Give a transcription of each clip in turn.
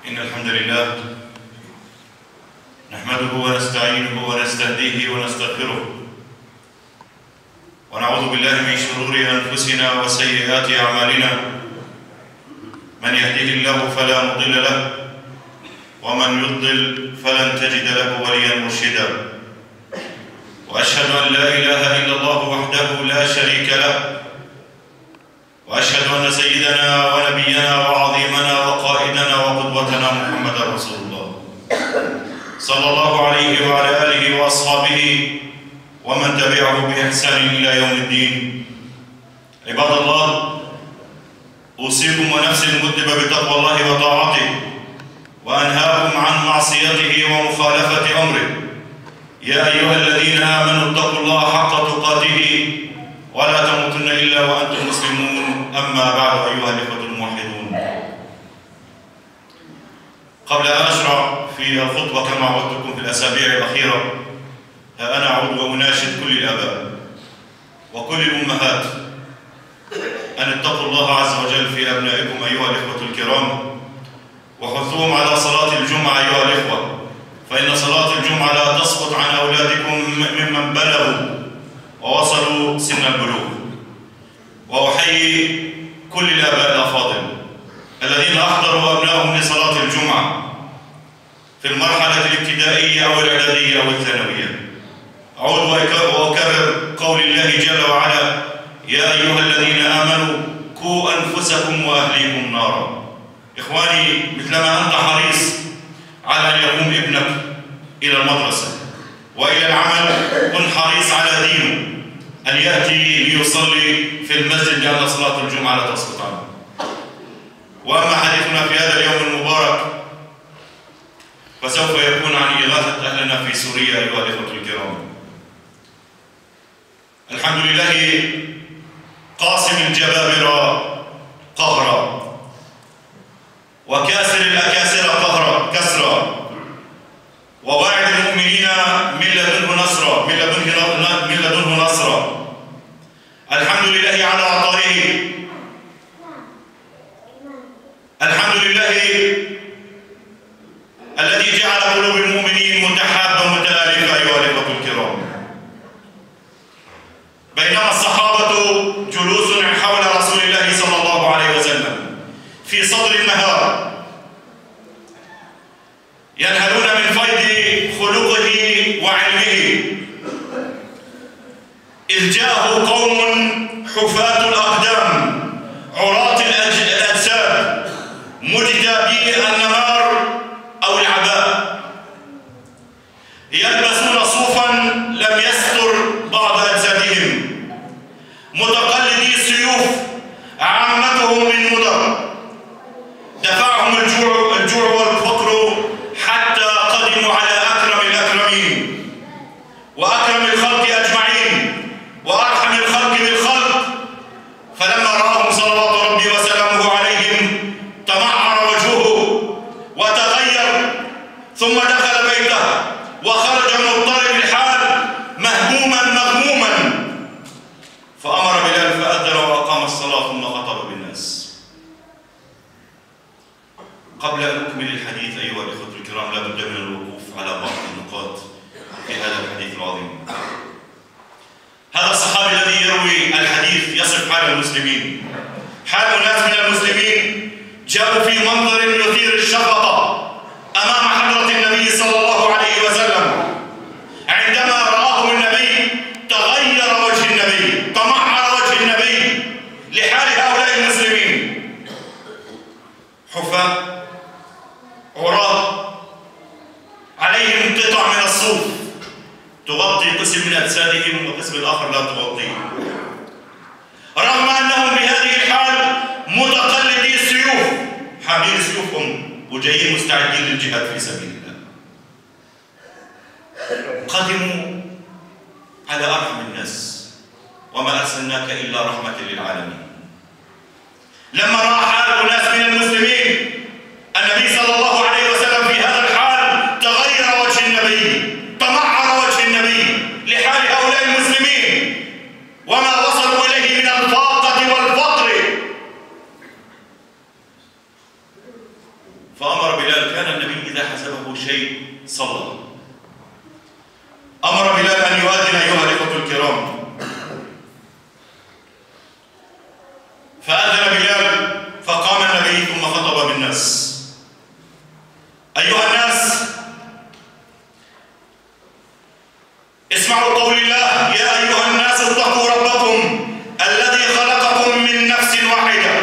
إن الحمد لله نحمده ونستعينه ونستهديه ونستغفره ونعوذ بالله من شرور أنفسنا وسيئات أعمالنا. من يهده الله فلا مضل له ومن يضلل فلن تجد له وليا مرشدا. وأشهد أن لا إله إلا الله وحده لا شريك له، وأشهد أن سيدنا ونبينا وعظيمنا وقائدنا وقدوتنا محمدا رسول الله صلى الله عليه وعلى آله وأصحابه ومن تبعه بإحسان إلى يوم الدين. عباد الله، أوصيكم ونفسي المذنبة بتقوى الله وطاعته، وأنهاكم عن معصيته ومخالفة أمره. يا أيها الذين آمنوا اتقوا الله حق تقاته ولا تموتن إلا وأنتم مسلمون. أما بعد، أيها الإخوة الموحدون، قبل أن أشرع في الخطبة كما عودتكم في الأسابيع الأخيرة، ها أنا أعود وأناشد كل الآباء وكل الأمهات أن اتقوا الله عز وجل في أبنائكم أيها الإخوة الكرام، وحثوهم على صلاة الجمعة أيها الإخوة، فإن صلاة الجمعة لا تسقط عن أولادكم ممن بلغوا ووصلوا سن البلوغ. وأحيي كل الآباء الأفاضل الذين أحضروا أبنائهم لصلاة الجمعة في المرحلة الابتدائية أو الإعدادية أو الثانوية. أعود وأكرر قول الله جل وعلا: يا أيها الذين آمنوا قوا أنفسكم وأهليكم نارا. إخواني، مثلما أنت حريص على أن يقوم ابنك إلى المدرسة وإلى العمل، كن حريص على دينه، أن يأتي ليصلي في المسجد، لأن صلاة الجمعة لا تسقط عنه. وأما حديثنا في هذا اليوم المبارك فسوف يكون عن إغاثة أهلنا في سوريا أيها الإخوة الكرام. الحمد لله قاسم الجبابرة قهرا وكاسر الأكاسر كسرا، وواعد المؤمنين من لدنه نصرا. الحمد لله على عطائه، الحمد لله الذي جعل قلوب المؤمنين متحابة متآلفة أيها الإخوة الكرام. بينما الصحابة جلوس حول رسول الله صلى الله عليه وسلم في صدر النهار ينهلون من فيض خلقه وعلمه، إذ جاءه قوم حفاة الأقدام عراة الأجساد مجتابي النمار أو العباء، يلبسون صوفا لم يستر بعض أجسادهم، متقلدي السيوف عامتهم من مدر، دفعهم الجوع والفقر حتى قدموا على أكرم الأكرمين وأكرم الخلق أجمعين وأرحم الخلق بالخلق، فلما رآهم صلوات ربي وسلامه عليهم تمعر وجهه وتغير، ثم دخل بيته وخرج مضطرب الحال مهموما مغموما، فأمر بلال فأذن وأقام الصلاة ثم خطب بالناس. قبل أن أكمل الحديث أيها الإخوة الكرام، لا بد من الوقوف على بعض النقاط في هذا الحديث العظيم. هذا الصحابي الذي يروي الحديث يصف حال المسلمين، حال ناس من المسلمين جاءوا في منظر يثير الشفقة أمام حضرة النبي صلى الله عليه وسلم. عندما رآهم النبي تغير وجه النبي، تمعر وجه النبي لحال هؤلاء المسلمين، حفاة عراة عليهم قطع من الصوف تغطي قسم من أجسادهم والقسم الآخر لا تغطيه، رغم أنهم بهذه الحال متقلدي السيوف، حاملين سيوفهم وجايين مستعدين للجهاد في سبيل الله. قدموا على أرحم الناس، وما أرسلناك إلا رحمة للعالمين. لما رأى حال أناس من المسلمين النبي صلى الله عليه وسلم في هذا الحال تغير وجه النبي، تمعر وجه النبي لحال هؤلاء المسلمين وما وصلوا إليه من الفاقة والفقر، فأمر بلال شيء صلى. أمر بلال أن يؤذن أيها الإخوة الكرام، فأذن بلال فقام النبي ثم خطب بالناس: أيها الناس، اسمعوا قول الله: يا أيها الناس اتقوا ربكم الذي خلقكم من نفس واحدة.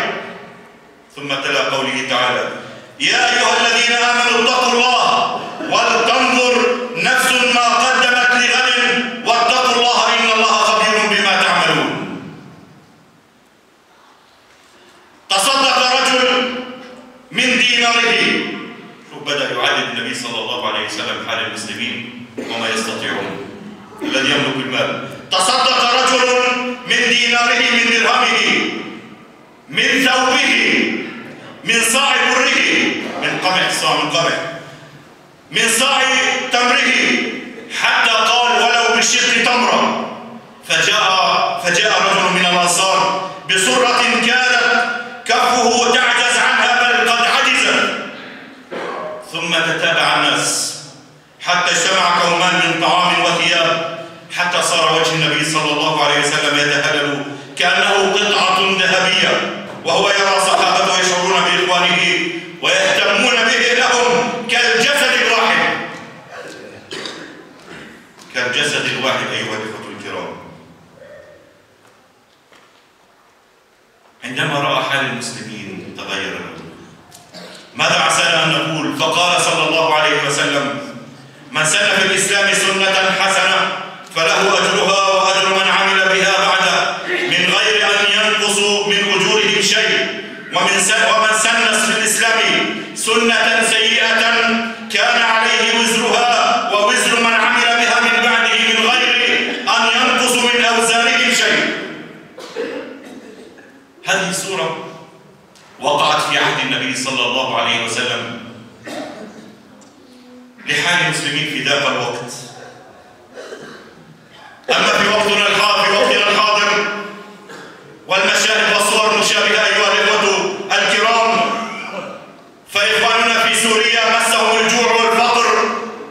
ثم تلا قوله تعالى: يا أيها الذين آمنوا اتقوا الله ولتنظر نفس ما قدمت لغد واتقوا الله إن الله خبير بما تعملون. تصدق رجل من ديناره. شوف بدأ يعدد النبي صلى الله عليه وسلم حال المسلمين وما يستطيعون الذي يملك المال. تصدق رجل من ديناره، من درهمه، من ثوبه، من صاع بره، من قمح، صاع من قمح، من صاع تمره، حتى قال ولو بشق تمره. فجاء رجل من الأنصار بسرة كادت كفه تعجز عنها بل قد عجزت، ثم تتابع الناس حتى اجتمع كومان من طعام وثياب، حتى صار وجه النبي صلى الله عليه وسلم يتهلل كأنه قطعة ذهبية، وهو يرى صحابته يشعرون بإخوانه ويهتمون به لهم كالجسد الواحد، كالجسد الواحد. أيها الإخوة الكرام، عندما رأى حال المسلمين تغير له. ماذا عسانا أن نقول؟ فقال صلى الله عليه وسلم: من سن في الإسلام سنة حسنة فله أجرها وأجر من عمل بها بعده من غير أن ينقص من أجورهم شيء، ومن سن في الإسلام سنة سيئة كان عليه وزرها ووزر من عمل بها من بعده من غير أن ينقص من أوزارهم شيء. هذه السورة وقعت في عهد النبي صلى الله عليه وسلم لحال المسلمين في ذاك الوقت. أما في وقتنا الحاضر والمشاهد والصور مشابهة أيها الإخوة الكرام، فإخواننا في سوريا مسهم الجوع والفقر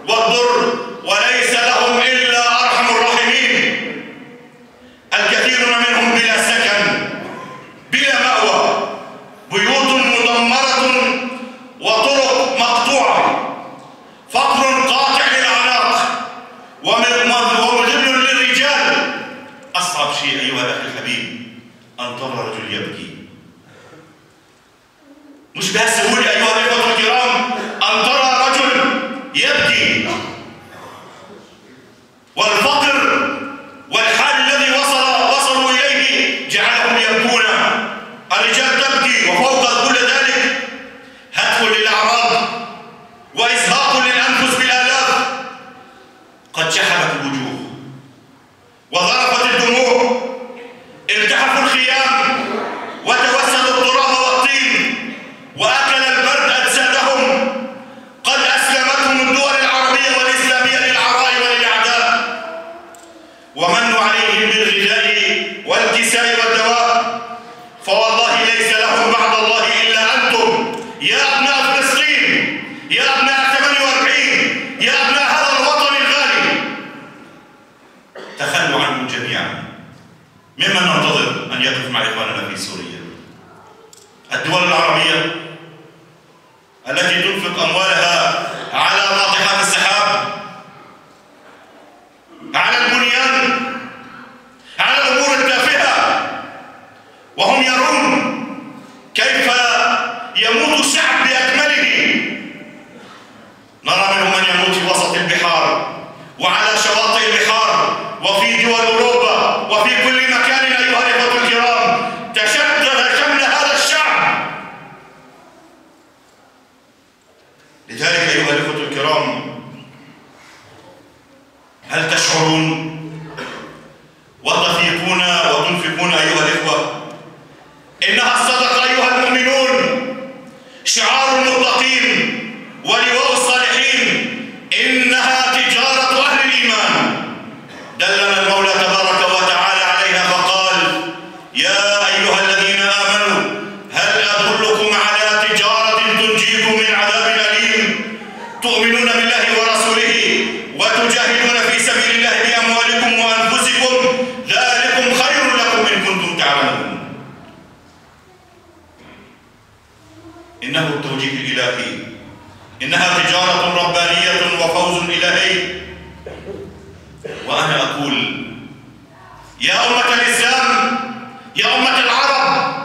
والضر وليس لهم إلا أرحم الراحمين. الكثيرون منهم بلا سكن، بلا مأوى، بيوت مدمرة وطرق مقطوعة، فقر قاطع للأعناق ومذل للرجال. أصعب شيء أيها الأخ الحبيب أن ترى رجل يبكي. مش بهالسهولة أيها الإخوة الكرام أن ترى رجل يبكي. والفقر والحال الذي وصلوا إليه جعلهم يبكون. الرجال تبكي، وفوق كل ذلك هتك للأعراض وإزهاق للأنفس بالآلاف. قد شحبت الوجوه وغرفت الدموع، التحفوا الخيام وتوسدوا التراب والطين، وأكل البرد أجسادهم. قد أسلمتهم الدول العربية والإسلامية للعراء وللأعداء، ومنوا عليهم بالغذاء والكساء والدواء. فوالله ليس لهم بعد الله إلا أنتم يا أبناء فلسطين، يا أبناء 48، يا أبناء هذا الوطن الغالي. تخلوا عنهم جميعا. ممن ننتظر أن يقف مع إخواننا في سوريا؟ الدول العربية التي تنفق أموالها على ناطحات السحاب، على البنيان، على الأمور التافهة، وهم يرون كيف يموت الشعب بأكمله. نرى منهم من يموت في وسط البحار وعلى شواطئ البحار وفي دول أوروبا وفي كل مكان. أيها الإخوة الكرام، تشتت شمل هذا الشعب. لذلك أيها الإخوة الكرام، هل تشعرون وتفيقون وتنفقون أيها الإخوة؟ إنها الصدقة أيها المؤمنون، شعار المتقين ولواء الصالحين، إنها تجارة أهل الإيمان. دلنا المولى تبارك وتعالى عليها وتجاهدون في سبيل الله بأموالكم وأنفسكم ذلكم خير لكم إن كنتم تعلمون. إنه التوجيه الإلهي، إنها تجارة ربانية وفوز إلهي. وأنا أقول يا أمة الإسلام، يا أمة العرب،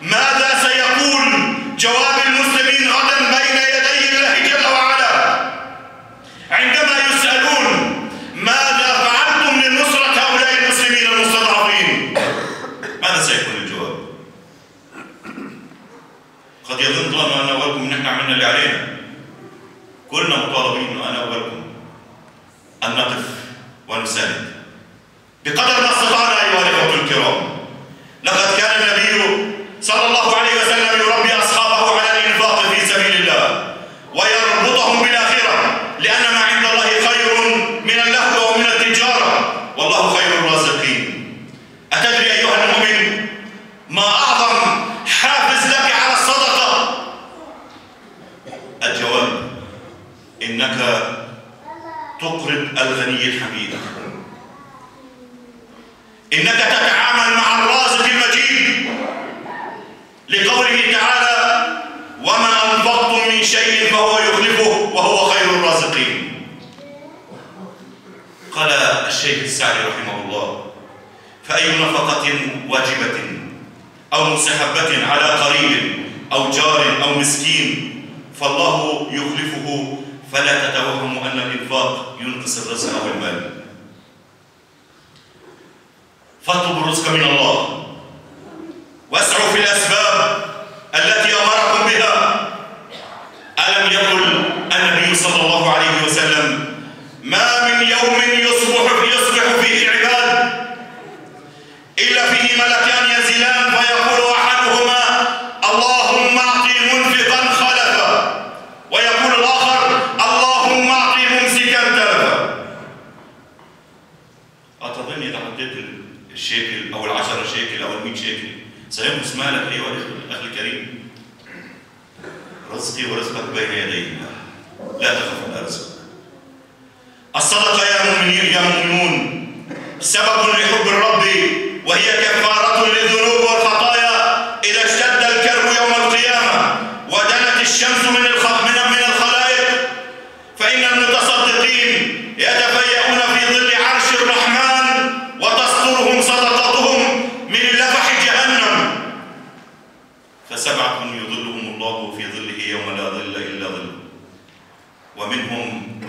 ماذا سيكون جواب المسلمين غدا بين يدي الله جل وعلا عندما يسألون ماذا فعلتم لنصرة هؤلاء المسلمين المستضعفين؟ ماذا سيكون الجواب؟ قد يظن ظن أنا أولكم إن احنا عملنا اللي علينا. كلنا مطالبين وأنا أولكم أن نقف ونساند بقدر ما استطعنا أيها الإخوة الكرام. لقد كان النبي صلى الله عليه وسلم يربي أصحابه على الإنفاق في سبيل الله ويربطهم بالآخرة، لأن ما عند الله خير من اللهو ومن التجارة، والله خير الرازقين. أتدري أيها المؤمن ما أعظم حافز لك على الصدقة؟ الجواب: إنك تقرض الغني الحميد، إنك تتعامل مع الرازق المجيد، لقوله تعالى: وما أنفقتم من شيء فهو يخلفه وهو خير الرازقين. قال الشيخ السعدي رحمه الله: فأي نفقة واجبة أو مستحبة على قريب أو جار أو مسكين فالله يخلفه، فلا تتوهموا أن الإنفاق ينقص الرزق أو المال. فاطلبوا الرزق من الله واسعوا في الأسباب التي أمركم بها. ألم يقل النبي صلى الله عليه وسلم: ما من يوم يصبح فيه العباد إلا فيه ملكان ينزلان فيقول أحدهما: اللهم أعطي منفقا خلفا، ويقول الآخر: اللهم أعطي ممسكا تلفا. أتظن إذا حطيت الشيكل أو 10 شيكل أو 100 شيكل سينقص مالك أيها الأخ الكريم؟ رزقي ورزقك بين يدي الله، لا تخف على رزقك. الصدقة يا مؤمنون سبب لحب الرب، وهي كفارة للذنوب والخطايا إذا اشتد الكرب يوم القيامة ودنت الشمس من الخلائق، فإن المتصدقين يتفيئون في ظل عرش الرحمن وتسترهم صدقتهم من لفح جهنم. فسبعة يظلهم الله في ظله يوم لا ظل إلا ظله، ومنهم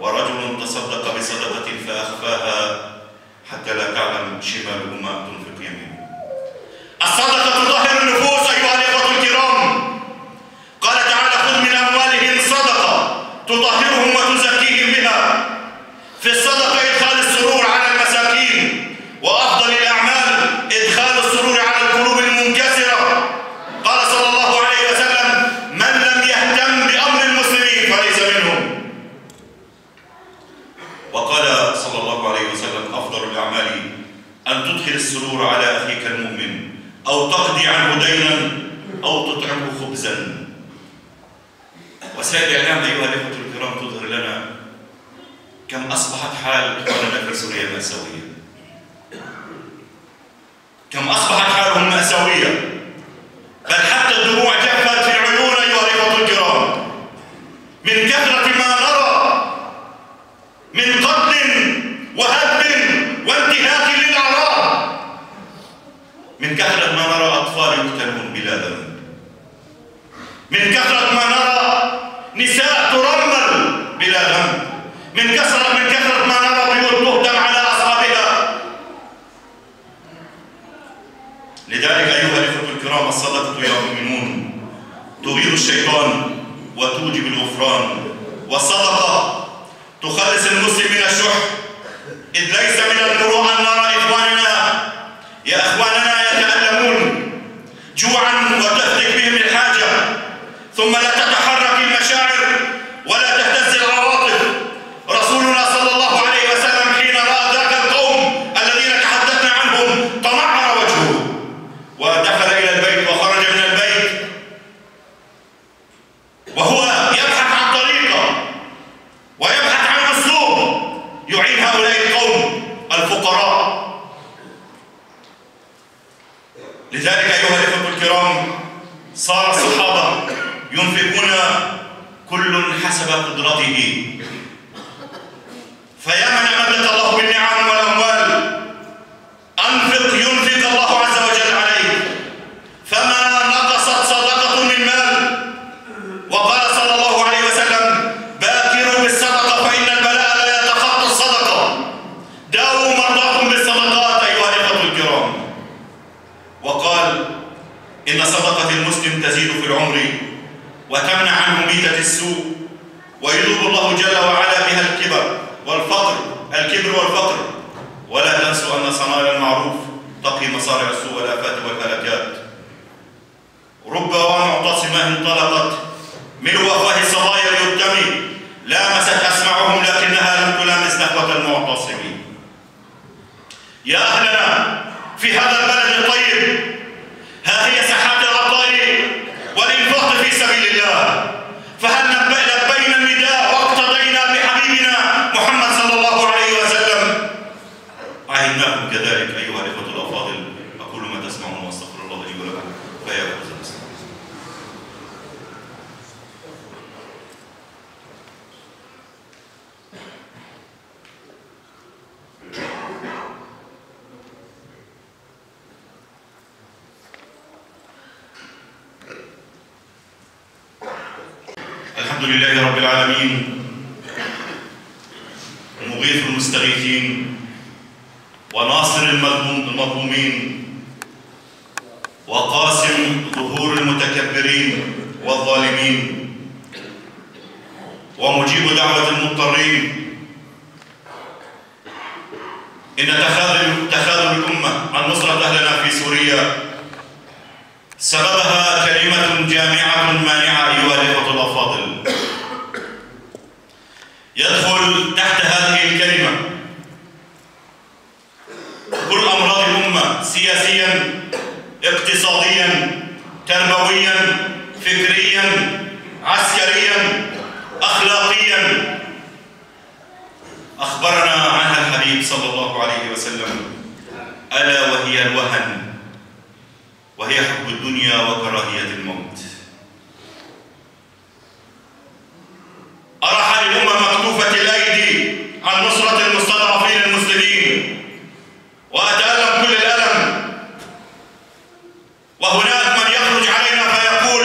ورجل تصدق بصدقة فأخفاها حتى لا تعلم شماله ما تنفق يمينه. الصدقة تطهر النفوس أيها الإخوة الكرام. قال تعالى: خذ من أموالهم صدقة تطهرهم وتزكيهم بها. في الصدقة إدخال السرور على المساكين، وأفضل الأعمال إدخال السرور على القلوب المنكسرة. قال صلى الله عليه وسلم: من لم يهتم بأمر المسلمين فليس منهم. وقال صلى الله عليه وسلم: أفضل الأعمال أن تدخل السرور على أخيك المؤمن، أو تقضي عنه دينا، أو تطعمه خبزا. وسائل الإعلام أيها الإخوة الكرام تظهر لنا كم أصبحت حال إخواننا في سوريا مأساوية، كم أصبحت حالهم مأساوية، بل حتى الدموع جفت في العيون أيها الإخوة الكرام من كثرة ما نرى من قتل وهدم وانتهاك للأعراض، من كثرة ما نرى أطفال يقتلون بلا ذنب، من كثرة ما نرى نساء ترمل بلا ذنب، من كثرة ما نرى بيوت تهدم على أصحابها. لذلك أيها الإخوة الكرام، الصدقة يا مؤمنون تغيظ الشيطان وتوجب الغفران، والصدقة تخلص المسلم من الشح، إذ ليس من المروءة أن نرى إخواننا يتألمون جوعا وتهتك بهم الحاجة، ثم لا تتحرك المشاعر ولا تهتز العواطف. رسولنا صلى الله عليه وسلم حين رأى ذاك القوم الذين تحدثنا عنهم تمعر وجهه، ودخل إلى البيت وخرج من البيت وهو يبحث عن طريقة ويبحث عن أسلوب لذلك أيها الإخوة الكرام صار الصحابة ينفقون كل حسب قدرته، فيا من أمدك الله بالنعم والأموال أنفق ينفق الله عز وجل عليك، فما نقصت صدقة من مال. وقال صلى الله عليه وسلم: باكروا بالصدقة فإن البلاء لا يتخطى الصدقة، داووا مرضاكم بالصدقات أيها الإخوة الكرام. وقال: إن صدقة المسلم تزيد في العمر وتمنع عنه ميتة السوء، ويذوب الله جل وعلا بها الكبر والفقر، ولا تنسوا أن صنائع المعروف تقي مصارع السوء والآفات والهلكات. رب ومعتصمة انطلقت من وفاه الصبايا اليتم، لامست أسمعهم لكنها لم تلامس نخوة المعتصمين. يا أهلنا في هذا البلد الطيب، ها هي ساحات العطاء والإنفاق في سبيل الله، فهل لبينا النداء واقتضينا بحبيبنا محمد صلى الله عليه وسلم؟ عهدناكم كذلك أيها الإخوة الأفاضل. أقول ما تسمعون وأستغفر الله لي ولكم فيا فوز المسلمين. الحمد لله رب العالمين، مغيث المستغيثين وناصر المظلومين وقاسم ظهور المتكبرين والظالمين ومجيب دعوة المضطرين. إن تخاذل الأمة عن نصرة أهلنا في سوريا سببها كلمة جامعة مانعة أيها الإخوة الأفاضل. يدخل تحت هذه الكلمة كل أمراض الأمة، سياسياً، اقتصادياً، تربوياً، فكرياً، عسكرياً، أخلاقياً. أخبرنا عنها الحبيب صلى الله عليه وسلم: ألا وهي الوهن، وهي حب الدنيا وكراهية الموت. أرحل الأمة مكتوفة الأيدي عن نصرة المستضعفين المسلمين، وأتألم كل الألم. وهناك من يخرج علينا فيقول: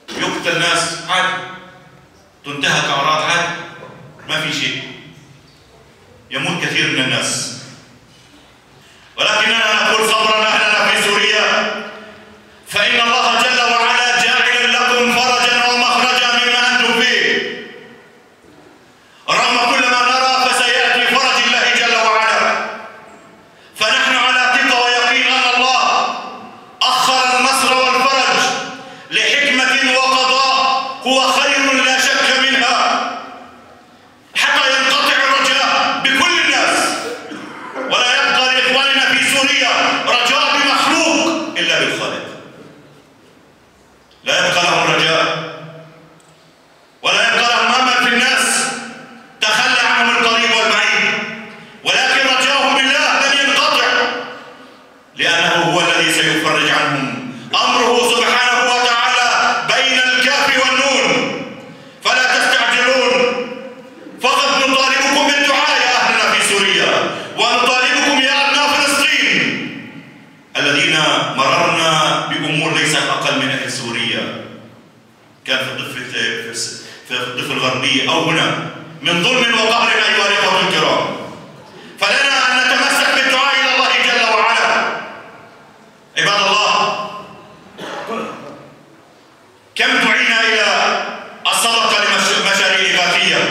يقتل ناس عادي، تنتهك أعراض عادي، ما في شيء، يموت كثير من الناس. ولكننا نقول: صبرا أهلنا في سوريا، فإن الله جل وعلا جاعل لكم فرجا ومخرجا مما أنتم فيه. رغم كل ما نرى فسيأتي فرج الله جل وعلا، فنحن على ثقة ويقين أن الله أخر النصر والفرج لحكمة وقضاء هو خير لا شك منها، حتى ينقطع الرجاء بكل الناس، ولا يبقى لإخواننا في سوريا رجاء بمخلوق إلا بالخالق. لا يبقى لهم رجاء ولا يبقى لهم أمل في الناس، تخلى عنهم القريب والبعيد، ولكن رجاؤهم بالله لن ينقطع، لأنه هو الذي سيفرج عنهم. أمره سبحانه وتعالى بين الكاف والنون، فلا تستعجلون. فقط نطالبكم بالدعاء يا أهلنا في سوريا، ونطالبكم يا أبناء فلسطين الذين مررنا بأمور ليست أقل من أهل سوريا، كان في الضفة الغربية أو هنا، من ظلم وقهر أيها الإخوة الكرام. فلنا أن نتمسك بالدعاء إلى الله جل وعلا. عباد الله، كم دعينا إلى الصدقة لمشاريع إغاثية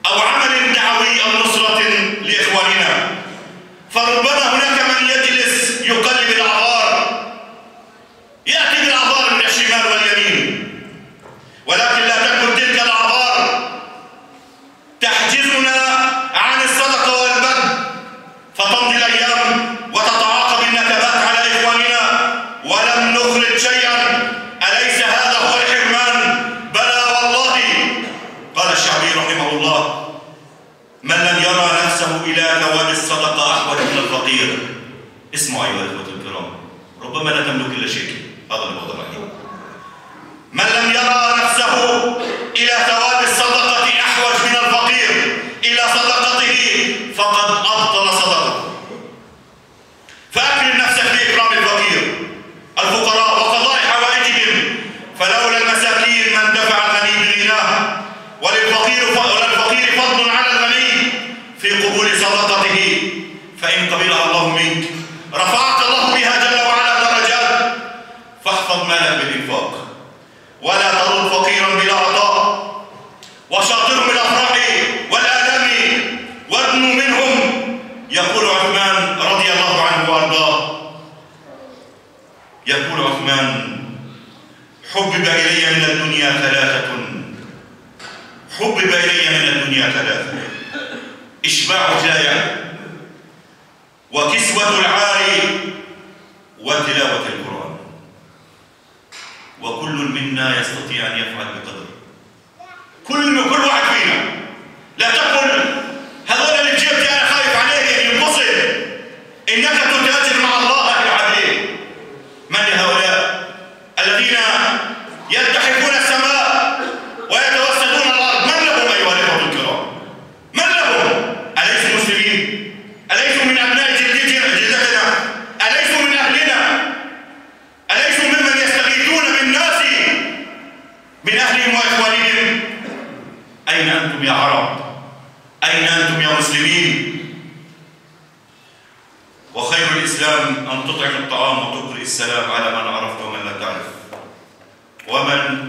أو عمل دعوي أو نصرة لإخواننا، فربما هناك من يجلس يقلب الأعذار، يأتي بالأعذار من الشمال واليمين، ولكن لا تكن تلك الأعذار تحجزنا عن الصدقة والبذل، فتمضي الأيام وتتعاقب النكبات على إخواننا الإخوة الكرام، ربما لا تملك إلا شيء، هذا اللي بقدر عليه. من لم يرى نفسه إلى ثواب الصدقة أحوج من الفقير إلى صدقته فقد أبطل صدقته. فأكرم نفسك بإكرام الفقراء وقضاء حوائجهم، فلولا المساكين من دفع الغني بغناه، وللفقير فضل على الغني في قبول صدقته، فإن قبلها الله منك رفعك الله بها جل وعلا درجات. فاحفظ مالك بالإنفاق، ولا ترد فقيرا بلا عطاء، وشاطرهم بالأفراح والآلام وادنوا منهم. يقول عثمان رضي الله عنه وأرضاه، يقول عثمان: حبب إلي من الدنيا ثلاثة، حبب إلي من الدنيا ثلاثة: إشباع الجائع، وكسوة العاري، وتلاوة القرآن. وكل منا يستطيع أن يفعل بقدر. كل واحد فينا. لا تقل هذول اللي بجيبتي أنا خايف عليه ينبسط، إنك تتاجر مع الله العدل. من هؤلاء الذين يلتحقون السماء ويتوسدون الأرض؟ من لهم أيها الإخوة الكرام؟ من لهم؟ أليسوا مسلمين؟ أليسوا من أبناء جلدتنا؟ أليسوا من أهلنا؟ أليسوا ممن يستغيثون بالناس من أهلهم وإخوانهم؟ أين أنتم يا عرب؟ أين أنتم يا مسلمين؟ وخير الإسلام أن تطعم الطعام وتقرئ السلام على من عرفت ومن لا تعرف.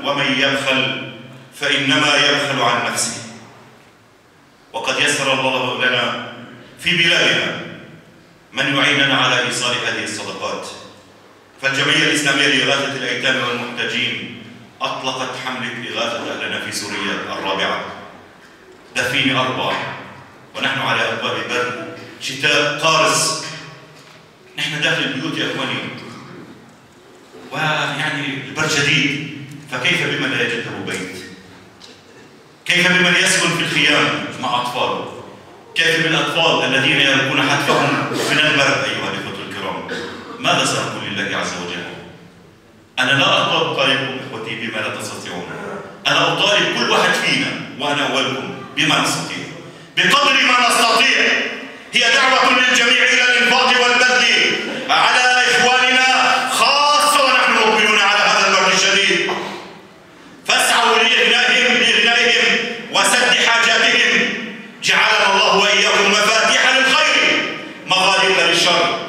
ومن يبخل فإنما يبخل عن نفسه. وقد يسر الله لنا في بلادنا من يعيننا على إيصال هذه الصدقات. فالجمعية الإسلامية لإغاثة الأيتام والمحتاجين أطلقت حملة إغاثة أهلنا في سوريا الرابعة. دفين 4 ونحن على أبواب برد شتاء قارس. نحن داخل البيوت يا إخواني، ويعني البرد شديد، فكيف بمن لا يجد له بيت؟ كيف بمن يسكن في الخيام مع أطفاله؟ كيف بالأطفال الذين يركون حتفهم من البرد؟ أيها الإخوة الكرام، ماذا سنقول لله عز وجل؟ أنا لا أطالبكم إخوتي بما لا تستطيعون، أنا أطالب كل واحد فينا وأنا أولكم بما نستطيع، بقدر ما نستطيع. هي دعوة للجميع إلى الإنفاق والبذل على إخواننا، خاصة ونحن مقبلون على هذا البرد الشديد. فاسعوا لإغنائهم وسد حاجاتهم. جعلنا الله وإياكم مفاتيح للخير مغاليق للشر.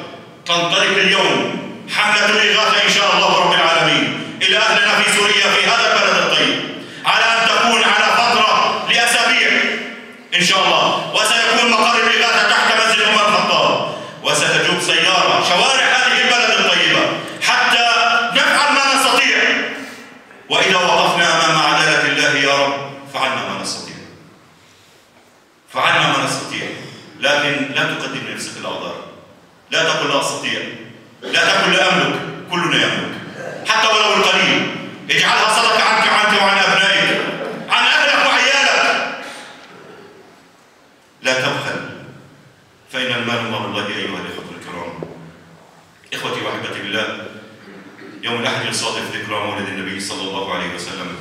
تنطلق اليوم حملة الإغاثة إن شاء الله رب العالمين إلى أهلنا في سوريا في هذا البلد الطيب، على أن تكون على فترة لأسابيع إن شاء الله، وسيكون مقر الإغاثة تحت مسجد عمر الخطاب، وستجوب سيارة شوارع هذه البلد الطيبة حتى نفعل ما نستطيع. وإذا وقفنا أمام عدالة الله يا رب فعلنا ما نستطيع، فعلنا ما نستطيع. لكن لا تقدم لنفسك الأعذار، لا تقل لا أستطيع، لا تقل لا أملك، كلنا يملك حتى ولو القليل. اجعلها صدقة عنك وعن أبنائك، عن أهلك وعيالك. لا تبخل، فإن المال مال الله أيها الإخوة الكرام. إخوتي وأحبتي بالله، يوم الأحد يصادف ذكرى مولد النبي صلى الله عليه وسلم،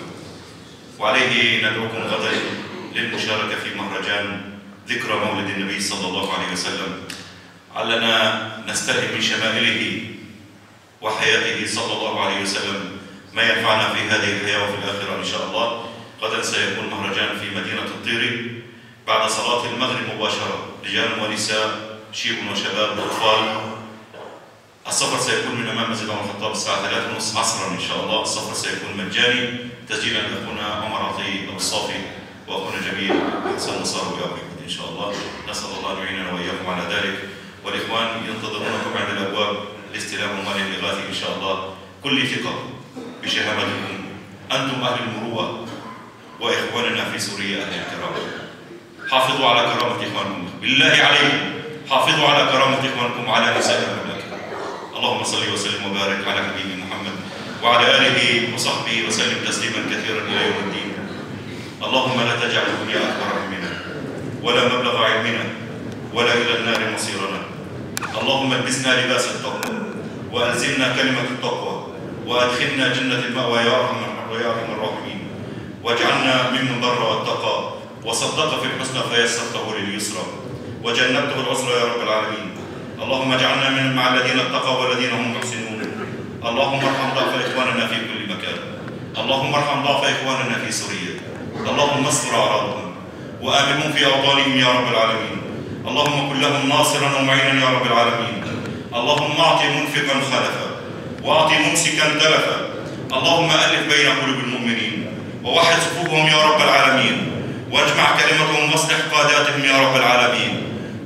وعليه ندعوكم غدا للمشاركة في مهرجان ذكرى مولد النبي صلى الله عليه وسلم، علنا نستلهم من شمائله وحياته صلى الله عليه وسلم ما ينفعنا في هذه الحياة وفي الآخرة إن شاء الله. غدا سيكون مهرجان في مدينة الطيري بعد صلاة المغرب مباشرة، رجال ونساء، شيب وشباب وأطفال. السفر سيكون من أمام مسجد عمر الخطاب الساعة 3:30 عصرا إن شاء الله. السفر سيكون مجاني، تسجيلا لأخونا عمر عطية أبو الصافي وأخونا جميل حسن نصار ويعقوب إن شاء الله. نسأل الله أن يعيننا وإياكم على ذلك، والإخوان ينتظرونكم عند الأبواب لاستلام مال الإغاثة إن شاء الله. كل ثقة بشهامتكم، أنتم أهل المروءة وإخواننا في سوريا أهل الكرامة. حافظوا على كرامة إخوانكم، بالله عليكم حافظوا على كرامة إخوانكم وعلى نساء المملكة. اللهم صل وسلم وبارك على حبيبي محمد وعلى آله وصحبه وسلم تسليما كثيرا إلى يوم الدين. اللهم لا تجعل الدنيا أكبر همنا ولا مبلغ علمنا ولا إلى النار مصيرنا. اللهم البسنا لباس التقوى وألزمنا كلمة التقوى، وأدخلنا جنة المأوى يا أرحم الراحمين، واجعلنا ممن بر واتقى وصدق في الحسنى فيسرته لليسرى وجنبته العسرى يا رب العالمين. اللهم اجعلنا مع الذين اتقوا والذين هم محسنون. اللهم ارحم ضعف إخواننا في كل مكان. اللهم ارحم ضعف إخواننا في سوريا. اللهم استر أعراضهم وآمنهم في أوطانهم يا رب العالمين. اللهم كن لهم ناصرا ومعينا يا رب العالمين. اللهم اعط منفقا خلفا واعط ممسكا تلفا. اللهم ألف بين قلوب المؤمنين ووحد صفوفهم يا رب العالمين، واجمع كلمتهم واصلح قاداتهم يا رب العالمين،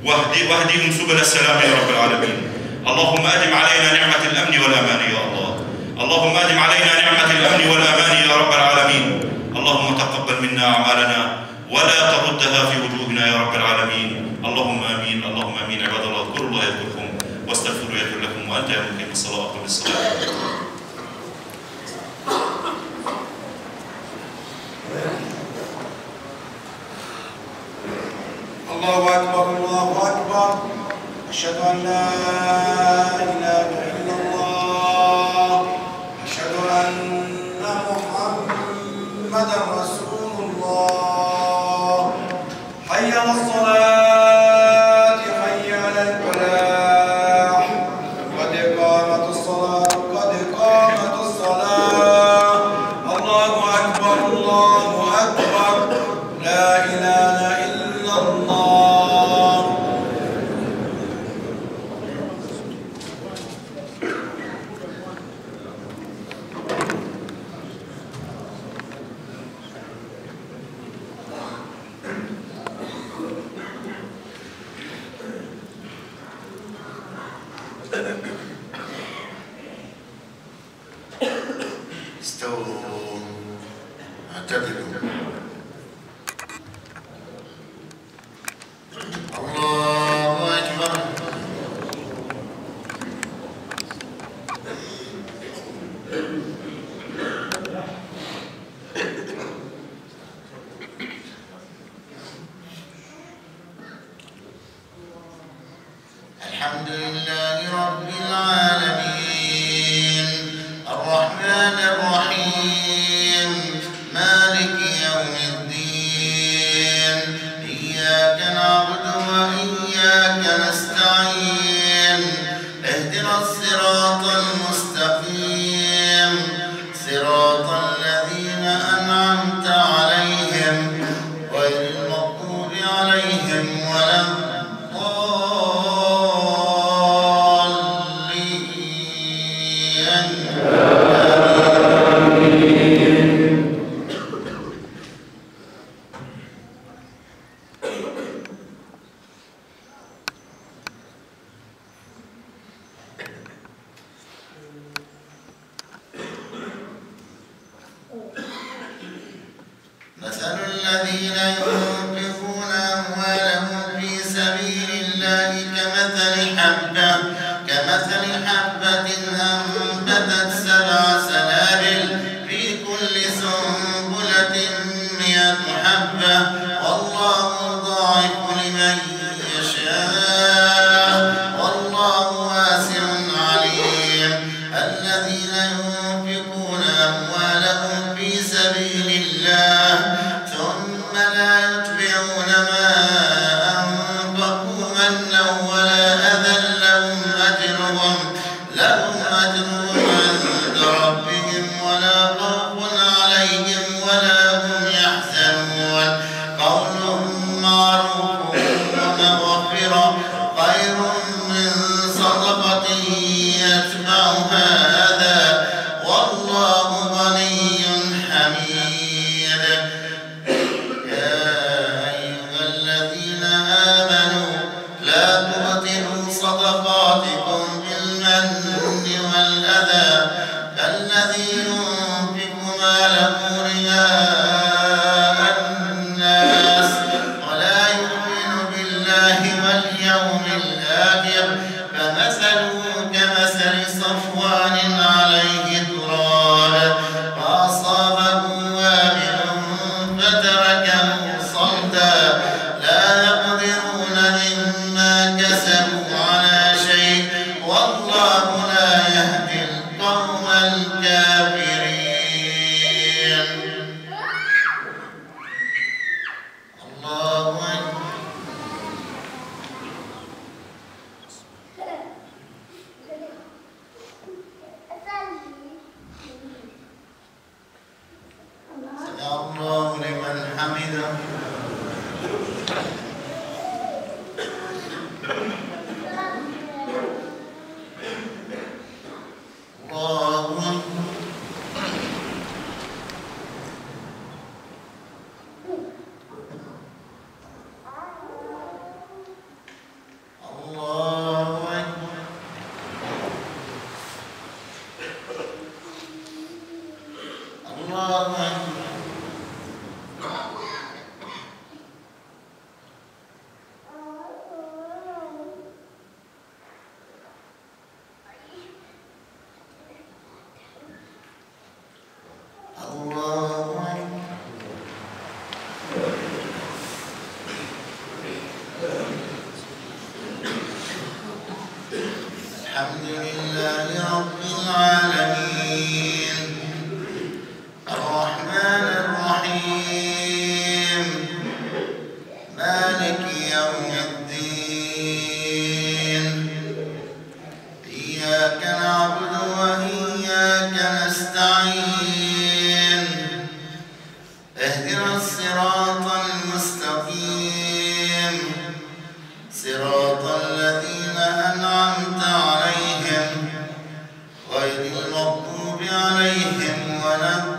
واهدهم سبل السلام يا رب العالمين. اللهم أدم علينا نعمة الأمن والأمان يا الله. اللهم أدم علينا نعمة الأمن والأمان يا رب العالمين. اللهم تقبل منا أعمالنا ولا تردها في وجوهنا يا رب العالمين. اللهم آمين. اللهم آمين. عباد الله، اذكروا الله يذكركم واستغفروا يغفر لكم، وأنت يا مقيم الصلاة أقم الصلاة. الله أكبر الله أكبر. أشهد أن لا إله إلا الله. أشهد أن محمدا رسول الله. حي على الصلاة حي على الفلاح. قد قامت الصلاة قد قامت الصلاة. الله أكبر الله أكبر. لا إله إلا الله. استووا اعتدلوا. الله أكبر. الحمد لله رب العالمين الرحمن الرحيم مالك يوم الدين. إياك نعبد وإياك نستعين. اهدنا الصراط المستقيم صراط الذين أنعمت عليهم غير المغضوب عليهم ولا مثل الذين ينفقون أموالهم في سبيل الله كمثل حبة أنبتت 7 سنابل في كل سنبلة 100 حبة والله يضاعف لمن يشاء والله واسع عليم. الذين ينفقون أموالهم في سبيل الله ثم لا يتبعون ما أنفقوا منا ولا أذى لهم أجرهم عند ربهم ولا خوف عليهم ولا هم يحزنون. قولهم معروف ومغفرة خير من صدقة يتبعها أذى والله غني حميد. يا أيها الذين آمنوا لا تبطلوا صدقاتكم بالمن والأذى كالذي ينفق ماله رئاء الناس ولا يؤمن بالله واليوم الآخر فمثله كمثل صفوان عليه تراب فأصابه وابل فتركه صلدا لا يقدرون مما كسبوا على شيء والله لا يهدي حمده. الحمد لله رب العالمين الرحمن الرحيم مالك يوم الدين إياك نعبد وإياك نستعين اهدنا الصراط المستقيم صراط الذين أنعمت عليهم غير المغضوب عليهم ولا الضالين.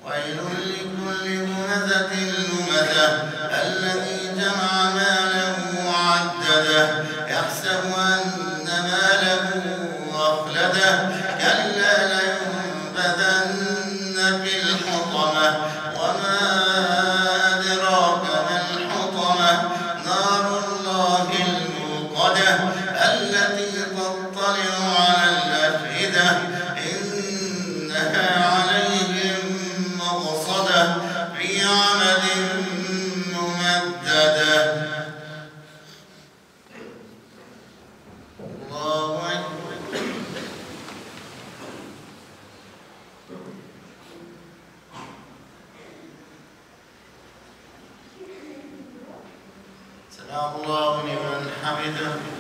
ويل لكل همزة لمزة الذي جمع ماله وعدده يحسب أن ماله أخلده كلا لينبذن في الحطمة وما أدراك ما الحطمة نار الله الموقدة التي تطلع على الأفئدة إنها عليهم مؤصدة في عمد ممددة. الله أكبر. سمع الله لمن حمده.